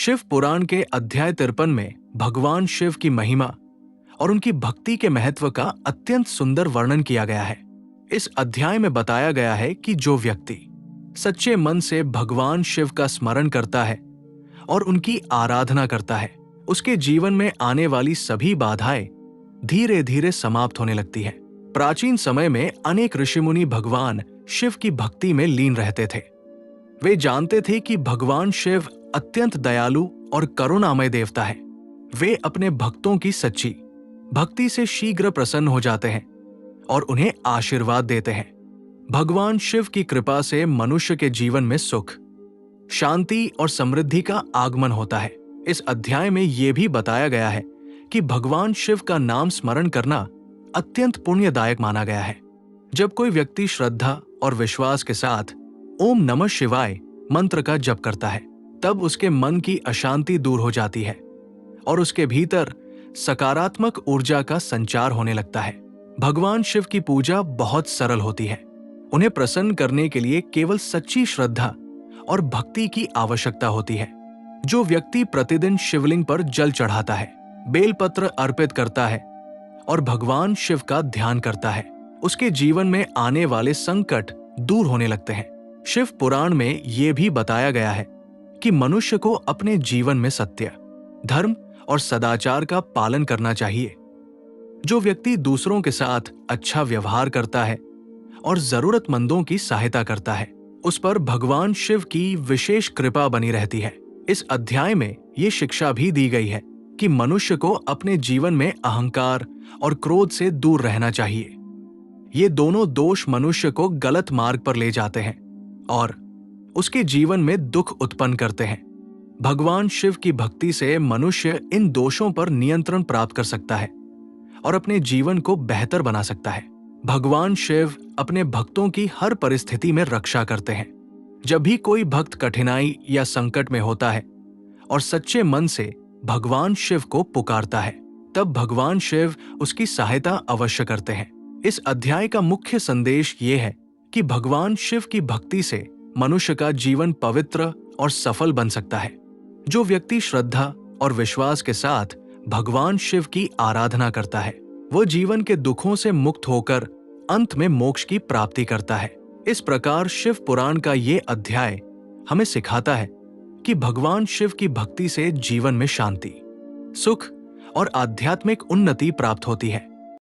शिव पुराण के अध्याय 53 में भगवान शिव की महिमा और उनकी भक्ति के महत्व का अत्यंत सुंदर वर्णन किया गया है। इस अध्याय में बताया गया है कि जो व्यक्ति सच्चे मन से भगवान शिव का स्मरण करता है और उनकी आराधना करता है, उसके जीवन में आने वाली सभी बाधाएं धीरे धीरे समाप्त होने लगती हैं। प्राचीन समय में अनेक ऋषिमुनि भगवान शिव की भक्ति में लीन रहते थे। वे जानते थे कि भगवान शिव अत्यंत दयालु और करुणामय देवता है। वे अपने भक्तों की सच्ची भक्ति से शीघ्र प्रसन्न हो जाते हैं और उन्हें आशीर्वाद देते हैं। भगवान शिव की कृपा से मनुष्य के जीवन में सुख, शांति और समृद्धि का आगमन होता है। इस अध्याय में यह भी बताया गया है कि भगवान शिव का नाम स्मरण करना अत्यंत पुण्यदायक माना गया है। जब कोई व्यक्ति श्रद्धा और विश्वास के साथ ओम नमः शिवाय मंत्र का जप करता है, तब उसके मन की अशांति दूर हो जाती है और उसके भीतर सकारात्मक ऊर्जा का संचार होने लगता है। भगवान शिव की पूजा बहुत सरल होती है। उन्हें प्रसन्न करने के लिए केवल सच्ची श्रद्धा और भक्ति की आवश्यकता होती है। जो व्यक्ति प्रतिदिन शिवलिंग पर जल चढ़ाता है, बेलपत्र अर्पित करता है और भगवान शिव का ध्यान करता है, उसके जीवन में आने वाले संकट दूर होने लगते हैं। शिव पुराण में यह भी बताया गया है कि मनुष्य को अपने जीवन में सत्य, धर्म और सदाचार का पालन करना चाहिए। जो व्यक्ति दूसरों के साथ अच्छा व्यवहार करता है और जरूरतमंदों की सहायता करता है, उस पर भगवान शिव की विशेष कृपा बनी रहती है। इस अध्याय में ये शिक्षा भी दी गई है कि मनुष्य को अपने जीवन में अहंकार और क्रोध से दूर रहना चाहिए। ये दोनों दोष मनुष्य को गलत मार्ग पर ले जाते हैं और उसके जीवन में दुख उत्पन्न करते हैं। भगवान शिव की भक्ति से मनुष्य इन दोषों पर नियंत्रण प्राप्त कर सकता है और अपने जीवन को बेहतर बना सकता है। भगवान शिव अपने भक्तों की हर परिस्थिति में रक्षा करते हैं। जब भी कोई भक्त कठिनाई या संकट में होता है और सच्चे मन से भगवान शिव को पुकारता है, तब भगवान शिव उसकी सहायता अवश्य करते हैं। इस अध्याय का मुख्य संदेश ये है कि भगवान शिव की भक्ति से मनुष्य का जीवन पवित्र और सफल बन सकता है। जो व्यक्ति श्रद्धा और विश्वास के साथ भगवान शिव की आराधना करता है, वह जीवन के दुखों से मुक्त होकर अंत में मोक्ष की प्राप्ति करता है। इस प्रकार शिव पुराण का ये अध्याय हमें सिखाता है कि भगवान शिव की भक्ति से जीवन में शांति, सुख और आध्यात्मिक उन्नति प्राप्त होती है।